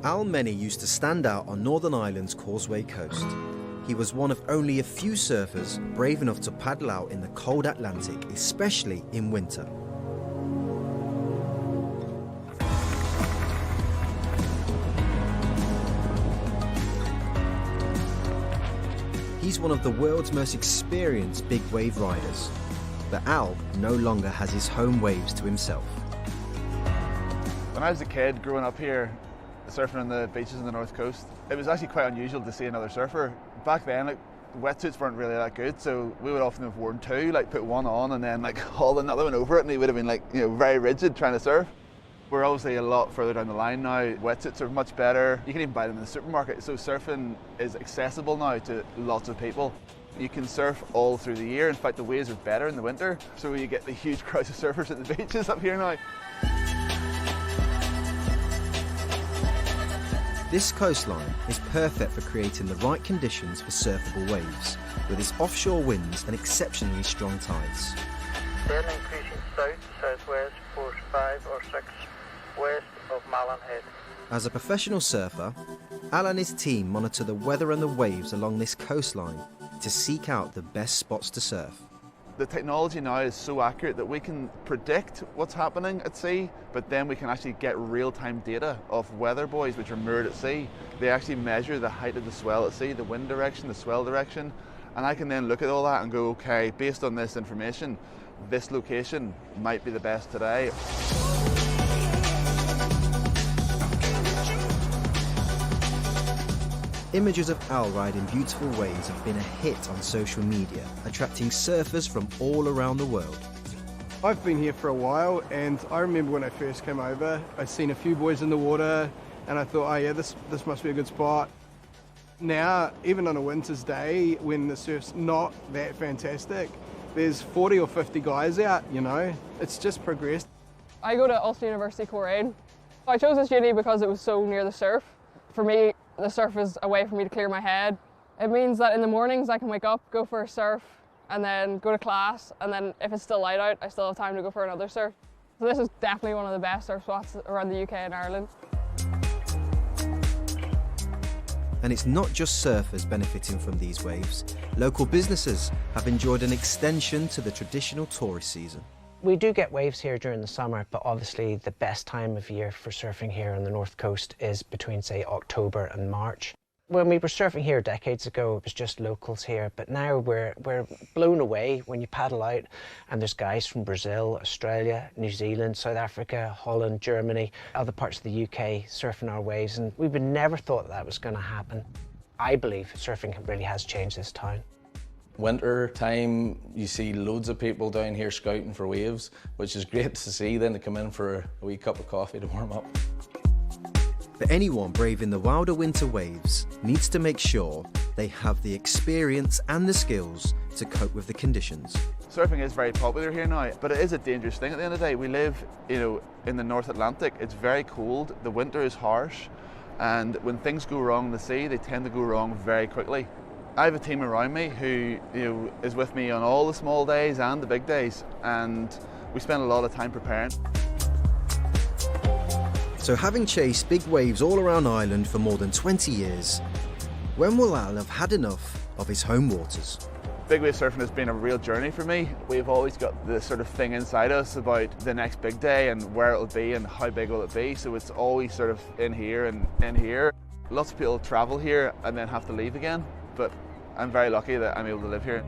Mennie used to stand out on Northern Ireland's Causeway Coast. He was one of only a few surfers brave enough to paddle out in the cold Atlantic, especially in winter. He's one of the world's most experienced big wave riders. But Al no longer has his home waves to himself. When I was a kid growing up here, surfing on the beaches on the north coast, it was actually quite unusual to see another surfer. Back then, like, wetsuits weren't really that good, so we would often have worn two, like put one on and then like haul another one over it, and he would have been like, you know, very rigid trying to surf. We're obviously a lot further down the line now. Wetsuits are much better. You can even buy them in the supermarket, so surfing is accessible now to lots of people. You can surf all through the year. In fact, the waves are better in the winter, so you get the huge crowds of surfers at the beaches up here now. This coastline is perfect for creating the right conditions for surfable waves, with its offshore winds and exceptionally strong tides. Then increasing south-southwest, force 5 or 6 west of Malin Head. As a professional surfer, Al and his team monitor the weather and the waves along this coastline to seek out the best spots to surf. The technology now is so accurate that we can predict what's happening at sea, but then we can actually get real-time data of weather buoys which are moored at sea. They actually measure the height of the swell at sea, the wind direction, the swell direction, and I can then look at all that and go, okay, based on this information, this location might be the best today. Images of Al riding beautiful waves have been a hit on social media, attracting surfers from all around the world. I've been here for a while, and I remember when I first came over, I'd seen a few boys in the water, and I thought, oh yeah, this must be a good spot. Now, even on a winter's day, when the surf's not that fantastic, there's 40 or 50 guys out, you know. It's just progressed. I go to Ulster University Coleraine. I chose this uni because it was so near the surf. For me, the surf is a way for me to clear my head. It means that in the mornings I can wake up, go for a surf, and then go to class, and then if it's still light out, I still have time to go for another surf. So this is definitely one of the best surf spots around the UK and Ireland. And it's not just surfers benefiting from these waves. Local businesses have enjoyed an extension to the traditional tourist season. We do get waves here during the summer, but obviously the best time of year for surfing here on the North Coast is between, say, October and March. When we were surfing here decades ago, it was just locals here, but now we're blown away when you paddle out and there's guys from Brazil, Australia, New Zealand, South Africa, Holland, Germany, other parts of the UK surfing our waves, and we would never thought that was going to happen. I believe surfing really has changed this town. Winter time, you see loads of people down here scouting for waves, which is great to see, then to come in for a wee cup of coffee to warm up. But anyone braving the wilder winter waves needs to make sure they have the experience and the skills to cope with the conditions. Surfing is very popular here now, but it is a dangerous thing at the end of the day. We live, you know, in the North Atlantic. It's very cold, the winter is harsh, and when things go wrong in the sea, they tend to go wrong very quickly. I have a team around me who, you know, is with me on all the small days and the big days, and we spend a lot of time preparing. So having chased big waves all around Ireland for more than 20 years, when will Al have had enough of his home waters? Big wave surfing has been a real journey for me. We've always got this sort of thing inside us about the next big day and where it'll be and how big will it be, so it's always sort of in here and in here. Lots of people travel here and then have to leave again, but I'm very lucky that I'm able to live here.